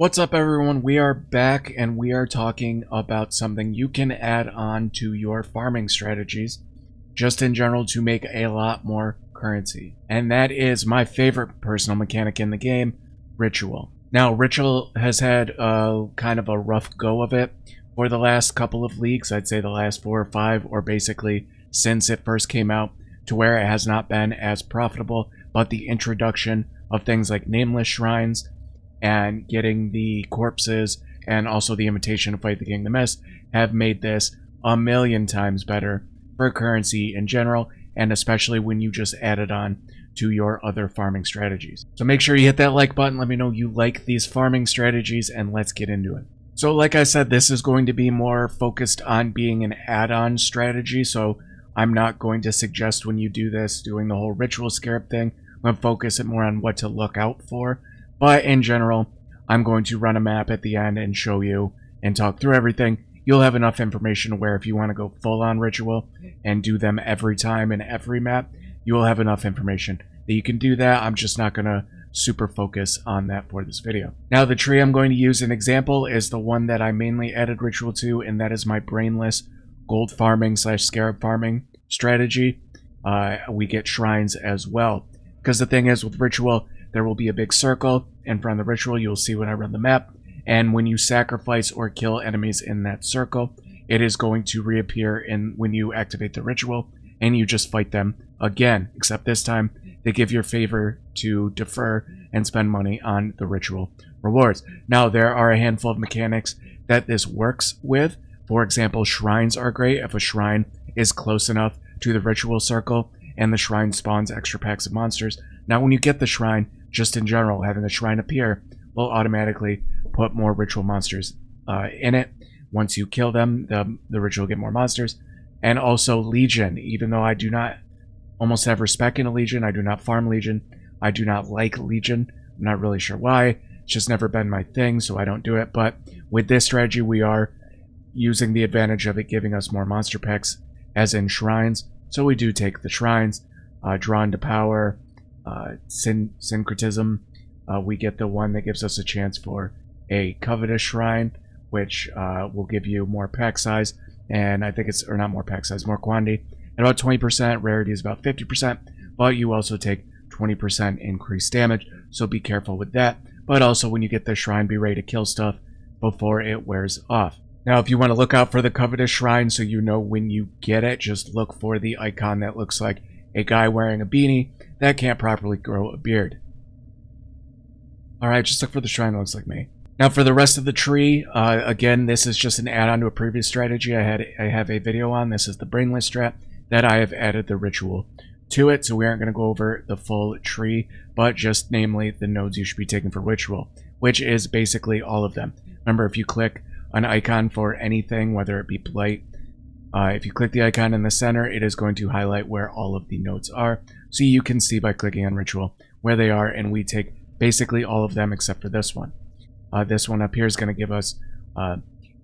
What's up, everyone? We are back and we are talking about something you can add on to your farming strategies just in general to make a lot more currency. And that is my favorite personal mechanic in the game, Ritual. Now, Ritual has had kind of a rough go of it for the last couple of leagues. I'd say the last 4 or 5, or basically since it first came out, to where it has not been as profitable. But the introduction of things like nameless shrines and getting the corpses and also the invitation to fight the King of the Mist have made this a million times better for currency in general, and especially when you just add it on to your other farming strategies. So make sure you hit that like button, let me know you like these farming strategies, and let's get into it. So like I said, this is going to be more focused on being an add-on strategy, so I'm not going to suggest when you do this doing the whole ritual scarab thing. I'm going to focus it more on what to look out for. But in general, I'm going to run a map at the end and show you and talk through everything. You'll have enough information where if you want to go full on ritual and do them every time in every map, you will have enough information that you can do that. I'm just not going to super focus on that for this video. Now, the tree I'm going to use an example is the one that I mainly added ritual to, and that is my brainless gold farming / scarab farming strategy. We get shrines as well. Because the thing is with ritual, there will be a big circle in front of the ritual. You'll see when I run the map. And when you sacrifice or kill enemies in that circle, it is going to reappear when you activate the ritual. And you just fight them again. Except this time, they give your favor to defer and spend money on the ritual rewards. Now, there are a handful of mechanics that this works with. For example, shrines are great. If a shrine is close enough to the ritual circle and the shrine spawns extra packs of monsters. Now, when you get the shrine, just in general, having the shrine appear will automatically put more ritual monsters in it. Once you kill them, the ritual will get more monsters. And also Legion. Even though I do not almost have respect in a Legion, I do not farm Legion, I do not like Legion. I'm not really sure why. It's just never been my thing, so I don't do it. But with this strategy, we are using the advantage of it giving us more monster packs, as in shrines. So we do take the shrines, Drawn to Power, Syncretism. We get the one that gives us a chance for a Covetous Shrine, which will give you more pack size, and I think it's, or not more pack size, more quantity, and about 20%. Rarity is about 50%, but you also take 20% increased damage, so be careful with that. But also when you get the shrine, be ready to kill stuff before it wears off. Now, if you want to look out for the Covetous Shrine so you know when you get it, just look for the icon that looks like a guy wearing a beanie that can't properly grow a beard. Alright, just look for the shrine that looks like me. Now, for the rest of the tree, again, this is just an add-on to a previous strategy I have a video on. This is the brainless strat that I have added the ritual to it, so we aren't going to go over the full tree, but just namely the nodes you should be taking for ritual, which is basically all of them. Remember, if you click an icon for anything, whether it be blight, if you click the icon in the center, it is going to highlight where all of the nodes are, so you can see by clicking on ritual where they are, and we take basically all of them except for this one. This one up here is going to give us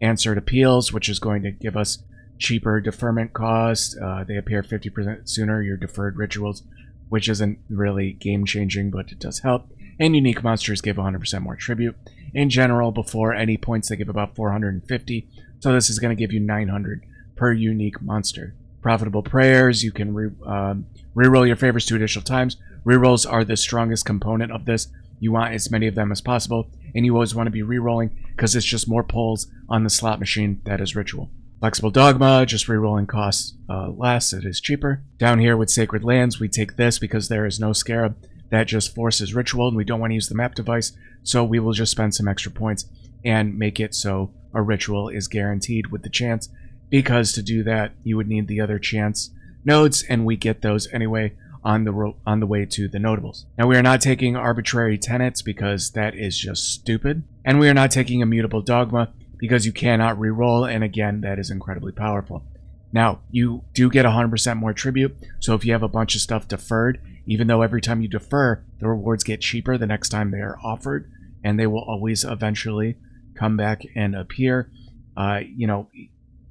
answered appeals, which is going to give us cheaper deferment costs. They appear 50% sooner, your deferred rituals, which isn't really game-changing, but it does help. And unique monsters give 100% more tribute. In general, before any points, they give about 450, so this is going to give you 900 per unique monster. Profitable prayers, you can reroll your favors 2 additional times. Rerolls are the strongest component of this. You want as many of them as possible, and you always want to be rerolling because it's just more pulls on the slot machine that is ritual. Flexible Dogma, just rerolling costs less, it is cheaper. Down here with Sacred Lands, we take this because there is no scarab. That just forces ritual, and we don't want to use the map device, so we will just spend some extra points and make it so a ritual is guaranteed with the chance, because to do that, you would need the other chance nodes, and we get those anyway on the way to the notables. Now, we are not taking arbitrary tenets because that is just stupid, and we are not taking immutable dogma because you cannot reroll, and again, that is incredibly powerful. Now, you do get 100% more tribute, so if you have a bunch of stuff deferred, even though every time you defer, the rewards get cheaper the next time they are offered, and they will always eventually come back and appear. You know,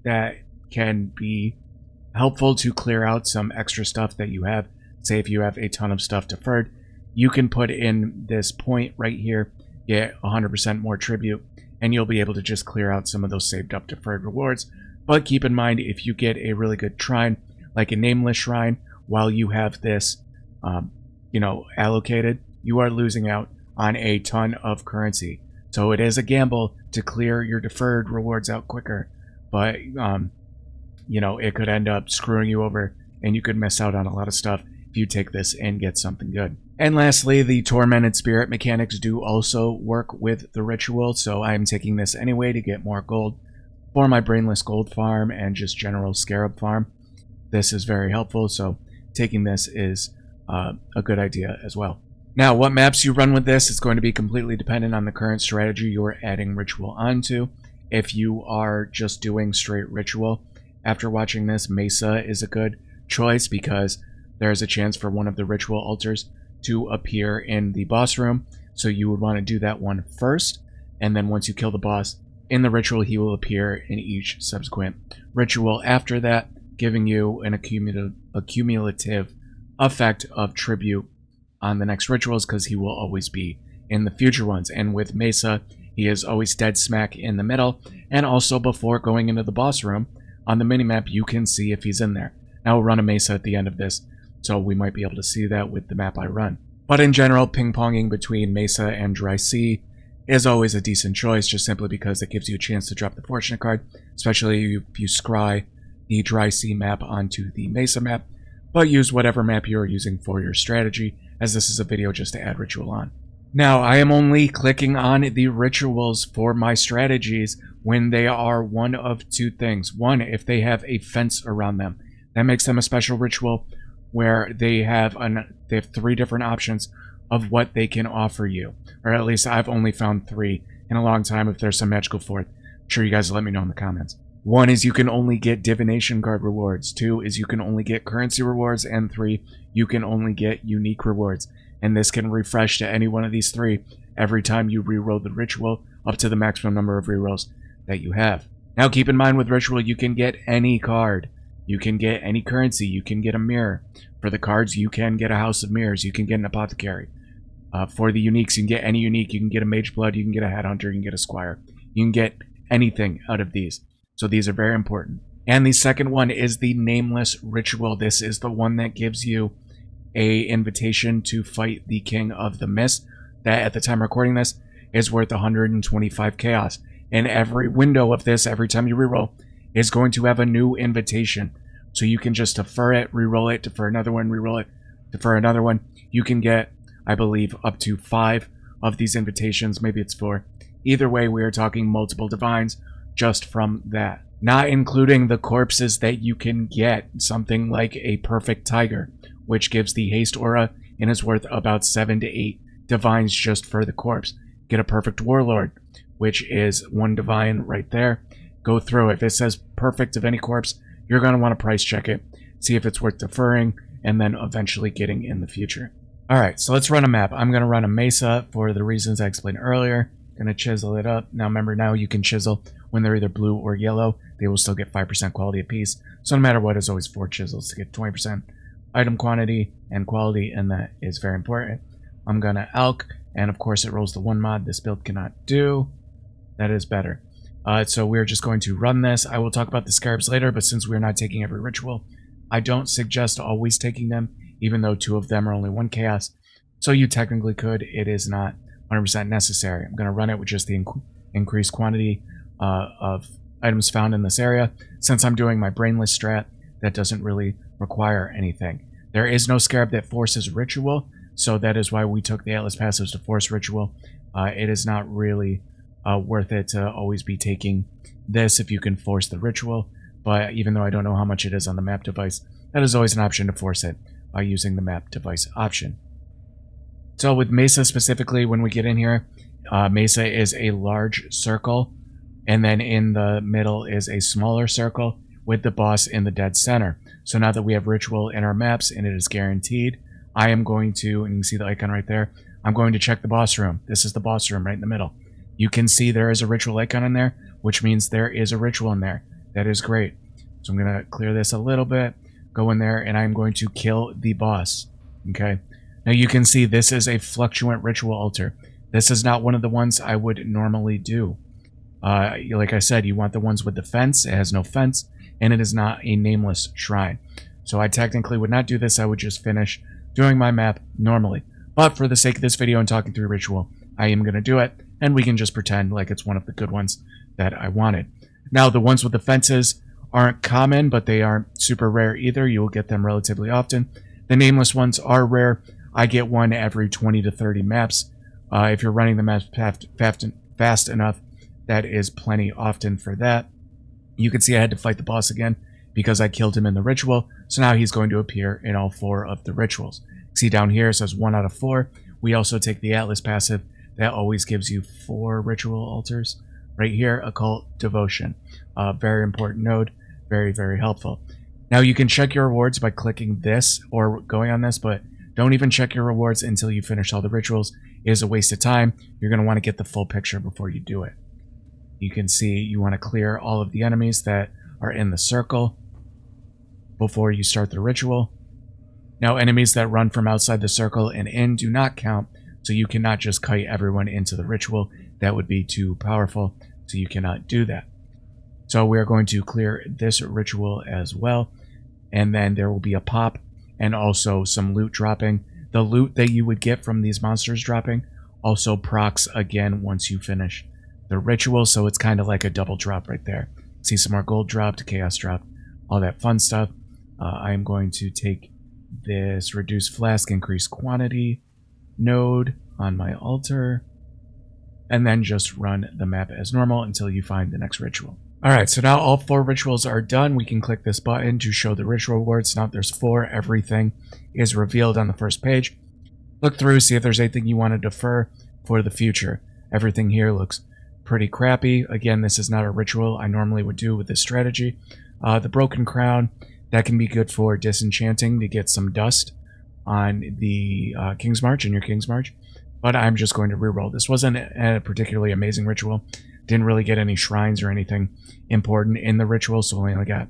that can be helpful to clear out some extra stuff that you have. Say if you have a ton of stuff deferred, you can put in this point right here get 100% more tribute, and you'll be able to just clear out some of those saved up deferred rewards. But keep in mind, if you get a really good shrine, like a nameless shrine, while you have this, allocated, you are losing out on a ton of currency. So it is a gamble to clear your deferred rewards out quicker, but it could end up screwing you over, and you could miss out on a lot of stuff if you take this and get something good. And lastly, the tormented spirit mechanics do also work with the ritual, so I'm taking this anyway to get more gold for my brainless gold farm and just general scarab farm. This is very helpful, so taking this is a good idea as well. Now, what maps you run with this is going to be completely dependent on the current strategy you are adding ritual onto. If you are just doing straight ritual, after watching this, Mesa is a good choice because there is a chance for one of the ritual altars to appear in the boss room. So you would want to do that one first, and then once you kill the boss in the ritual, he will appear in each subsequent ritual after that, giving you an accumulative effect of tribute on the next rituals, because he will always be in the future ones. And with Mesa, he is always dead smack in the middle, and also before going into the boss room on the minimap, you can see if he's in there. Now we'll run a Mesa at the end of this, so we might be able to see that with the map I run. But in general, ping-ponging between Mesa and Dry Sea is always a decent choice, just simply because it gives you a chance to drop the Fortunate card, especially if you scry the Dry Sea map onto the Mesa map, but use whatever map you are using for your strategy, as this is a video just to add ritual on. Now, I am only clicking on the rituals for my strategies when they are one of two things. One, if they have a fence around them. That makes them a special ritual where they have 3 different options of what they can offer you. Or at least I've only found 3 in a long time. If there's some magical fourth, I'm sure you guys will let me know in the comments. 1 is you can only get divination card rewards. 2 is you can only get currency rewards. And 3, you can only get unique rewards. And this can refresh to any one of these 3 every time you reroll the ritual up to the maximum number of rerolls that you have. Now keep in mind, with ritual you can get any card. You can get any currency. You can get a mirror. For the cards, you can get a House of Mirrors. You can get an Apothecary. For the uniques, you can get any unique. You can get a Mage Blood. You can get a Headhunter. You can get a Squire. You can get anything out of these. So these are very important. And the second one is the Nameless Ritual. This is the one that gives you a invitation to fight the King of the Mist. That, at the time recording this, is worth 125 chaos. And every window of this, every time you reroll, is going to have a new invitation. So you can just defer it, reroll it, defer another one, reroll it, defer another one. You can get, I believe, up to 5 of these invitations. Maybe it's 4. Either way, we are talking multiple divines just from that. Not including the corpses that you can get. Something like a Perfect Tiger, which gives the haste aura and is worth about 7 to 8 divines just for the corpse. Get a Perfect Warlord, which is 1 divine right there. Go through it. If it says perfect of any corpse, you're going to want to price check it, see if it's worth deferring, and then eventually getting in the future. Alright, so let's run a map. I'm going to run a Mesa for the reasons I explained earlier. Going to chisel it up. Now remember, now you can chisel when they're either blue or yellow. They will still get 5% quality apiece. So no matter what, it's always 4 chisels to get 20% item quantity and quality, and that is very important. I'm going to Alk, and of course it rolls the 1 mod this build cannot do. That is better. So we're just going to run this. I will talk about the scarabs later, but since we're not taking every ritual, I don't suggest always taking them, even though 2 of them are only 1 chaos. So you technically could. It is not 100% necessary. I'm going to run it with just the increased quantity of items found in this area. Since I'm doing my brainless strat, that doesn't really require anything. There is no scarab that forces ritual, so that is why we took the Atlas passives to force ritual. It is not really worth it to always be taking this if you can force the ritual, but even though I don't know how much it is on the map device, that is always an option to force it by using the map device option. So with Mesa specifically, when we get in here, Mesa is a large circle, and then in the middle is a smaller circle with the boss in the dead center. So now that we have ritual in our maps and it is guaranteed, I am going to, and you can see the icon right there, I'm going to check the boss room. This is the boss room right in the middle. You can see there is a ritual icon in there, which means there is a ritual in there. That is great. So I'm going to clear this a little bit, go in there, and I'm going to kill the boss. Okay. Now you can see this is a fluctuant ritual altar. This is not one of the ones I would normally do. Like I said, you want the ones with the fence. It has no fence, and it is not a nameless shrine. So I technically would not do this. I would just finish doing my map normally. But for the sake of this video and talking through ritual, I am going to do it, and we can just pretend like it's one of the good ones that I wanted. Now, the ones with the fences aren't common, but they aren't super rare either. You will get them relatively often. The nameless ones are rare. I get one every 20 to 30 maps. If you're running the maps fast enough, that is plenty often for that. You can see I had to fight the boss again because I killed him in the ritual. So now he's going to appear in all 4 of the rituals. See down here, it says 1 out of 4. We also take the Atlas passive. That always gives you 4 ritual altars. Right here, occult devotion. Very important node. Very, very helpful. Now you can check your rewards by clicking this or going on this, but don't even check your rewards until you finish all the rituals. It is a waste of time. You're going to want to get the full picture before you do it. You can see you want to clear all of the enemies that are in the circle before you start the ritual. Now, enemies that run from outside the circle and in do not count, so you cannot just kite everyone into the ritual. That would be too powerful, so you cannot do that. So we are going to clear this ritual as well, and then there will be a pop and also some loot dropping. The loot that you would get from these monsters dropping also procs again once you finish the ritual, so it's kind of like a double drop right there. See some more gold dropped, chaos drop, all that fun stuff. I am going to take this reduce flask increase quantity node on my altar, and then just run the map as normal until you find the next ritual. Alright, so now all 4 rituals are done. We can click this button to show the ritual rewards. Now there's 4. Everything is revealed on the first page. Look through, see if there's anything you want to defer for the future. Everything here looks pretty crappy. Again, this is not a ritual I normally would do with this strategy. The broken crown, that can be good for disenchanting to get some dust on the King's March, in your King's March. But I'm just going to reroll. This wasn't a particularly amazing ritual. Didn't really get any shrines or anything important in the ritual, so we only got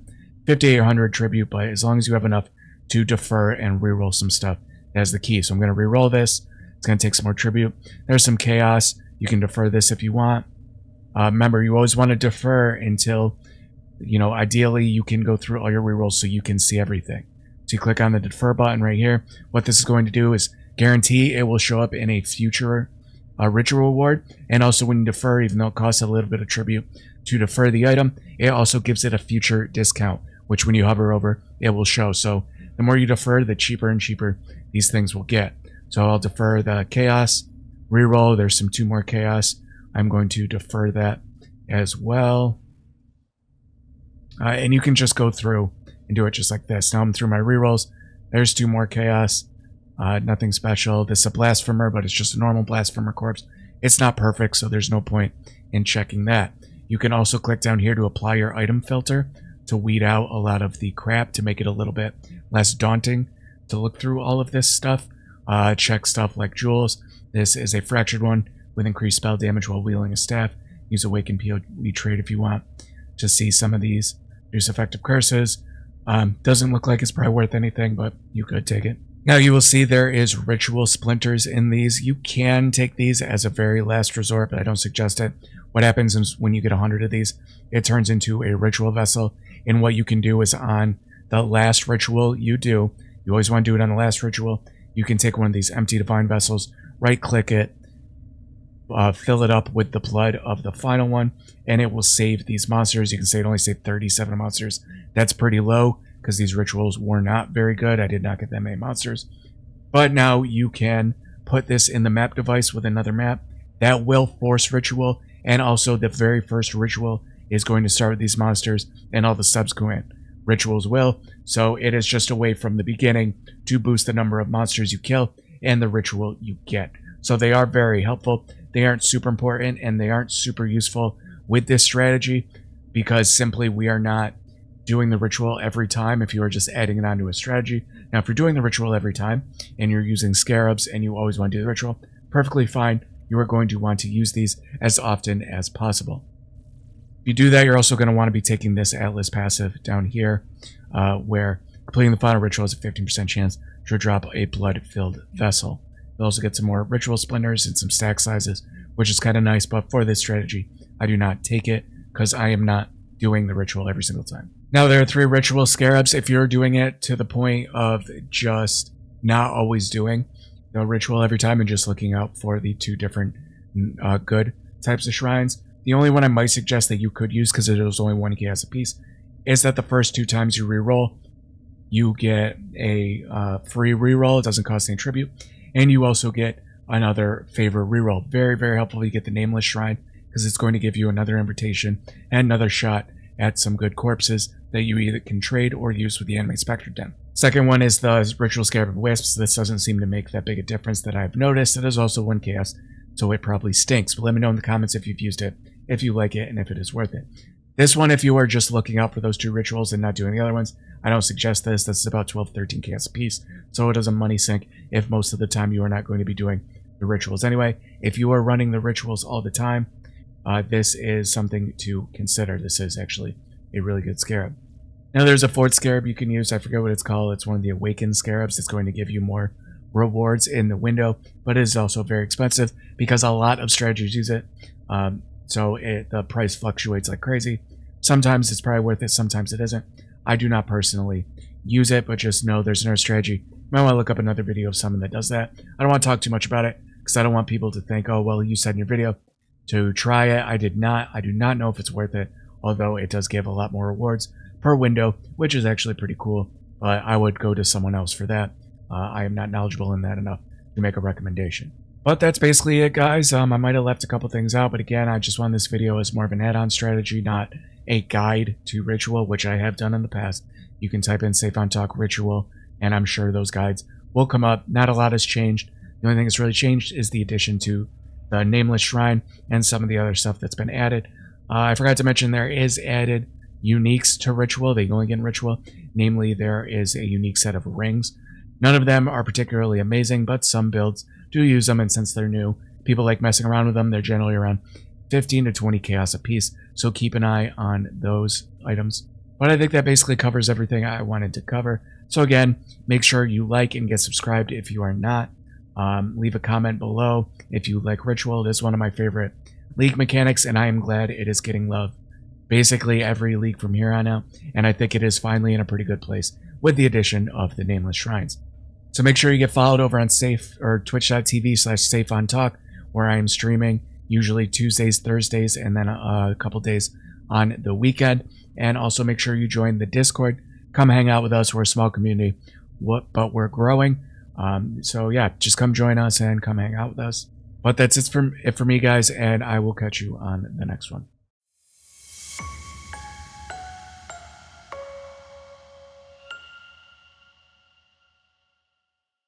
5,800 tribute, but as long as you have enough to defer and reroll some stuff, that's the key. So I'm going to reroll this. It's going to take some more tribute. There's some chaos. You can defer this if you want. Remember, you always want to defer until, ideally you can go through all your rerolls so you can see everything. So you click on the defer button right here. What this is going to do is guarantee it will show up in a future ritual reward, and also when you defer, even though it costs a little bit of tribute to defer the item, it also gives it a future discount, which when you hover over, it will show. So the more you defer, the cheaper and cheaper these things will get. So I'll defer the chaos, reroll. There's some 2 more chaos. I'm going to defer that as well. And you can just go through and do it just like this. Now I'm through my rerolls. There's 2 more chaos. Nothing special. This is a blasphemer, but it's just a normal blasphemer corpse. It's not perfect, so there's no point in checking that. You can also click down here to apply your item filter to weed out a lot of the crap, to make it a little bit less daunting to look through all of this stuff. Check stuff like jewels. This is a fractured one with increased spell damage while wielding a staff. Use Awaken POE trait if you want to see some of these. Reduce effective curses. Doesn't look like it's probably worth anything, but you could take it. Now you will see there is ritual splinters in these. You can take these as a very last resort, but I don't suggest it. What happens is when you get 100 of these, it turns into a ritual vessel. And what you can do is on the last ritual you do, you always want to do it on the last ritual, you can take one of these empty divine vessels, right click it, fill it up with the blood of the final one, and it will save these monsters. You can say it only saved 37 monsters. That's pretty low, because these rituals were not very good. I did not get that many monsters. But now you can put this in the map device with another map. That will force ritual, and also the very first ritual is going to start with these monsters, and all the subsequent rituals will. So it is just a way from the beginning to boost the number of monsters you kill and the ritual you get. So they are very helpful. They aren't super important, and they aren't super useful with this strategy, because simply we are not doing the ritual every time if you are just adding it onto a strategy. Now, if you're doing the ritual every time and you're using scarabs and you always want to do the ritual, perfectly fine. You are going to want to use these as often as possible. If you do that, you're also going to want to be taking this Atlas passive down here, where completing the final ritual has a 15% chance to drop a blood-filled vessel. You'll also get some more ritual splinters and some stack sizes, which is kind of nice. But for this strategy, I do not take it because I am not doing the ritual every single time. Now, there are 3 ritual scarabs. If you're doing it to the point of just not always doing the ritual every time and just looking out for the 2 different good types of shrines, the only one I might suggest that you could use, because it is only 1 chaos a piece, is that the first 2 times you reroll, you get a free reroll. It doesn't cost any tribute. And you also get another favor reroll. Very, very helpful if you get the nameless shrine, because it's going to give you another invitation and another shot at some good corpses that you either can trade or use with the anime Spectre Den. Second one is the Ritual Scarab of Wisps. This doesn't seem to make that big a difference that I've noticed. It is also 1 chaos, so it probably stinks. But let me know in the comments if you've used it, if you like it, and if it is worth it. This one, if you are just looking out for those 2 rituals and not doing the other ones, I don't suggest this. This is about 12, 13 chaos a piece, so it is a money sink if most of the time you are not going to be doing the rituals anyway. If you are running the rituals all the time, this is something to consider. This is actually a really good scarab. Now, there's a 4th scarab you can use. I forget what it's called. It's one of the awakened scarabs. It's going to give you more rewards in the window, but it is also very expensive because a lot of strategies use it. So the price fluctuates like crazy. Sometimes it's probably worth it, sometimes it isn't. I do not personally use it, but just know there's another strategy. You might want to look up another video of someone that does that. I don't want to talk too much about it because I don't want people to think, oh, well, you said in your video to try it. I did not. I do not know if it's worth it, although it does give a lot more rewards per window, which is actually pretty cool. But I would go to someone else for that. I am not knowledgeable in that enough to make a recommendation. But that's basically it, guys. I might have left a couple things out, but again, I just wanted this video as more of an add-on strategy, not a guide to ritual, which I have done in the past. You can type in Safe on Talk ritual, and I'm sure those guides will come up. Not a lot has changed. The only thing that's really changed is the addition to the nameless shrine and some of the other stuff that's been added. I forgot to mention there is added uniques to ritual. They only get in ritual. Namely, there is a unique set of rings. None of them are particularly amazing, but some builds do use them, and since they're new, people like messing around with them. They're generally around 15 to 20 chaos a piece, so keep an eye on those items. But I think that basically covers everything I wanted to cover. So again, make sure you like and get subscribed if you are not. Leave a comment below if you like ritual. It is one of my favorite league mechanics, and I am glad it is getting love basically every league from here on out, and I think it is finally in a pretty good place with the addition of the nameless shrines. So make sure you get followed over on Safe or twitch.tv/SafeOnTalk, where I am streaming usually Tuesdays, Thursdays, and then a couple days on the weekend. And also make sure you join the Discord. Come hang out with us. We're a small community, but we're growing. So yeah, just come join us and come hang out with us. But that's it for me, guys, and I will catch you on the next one.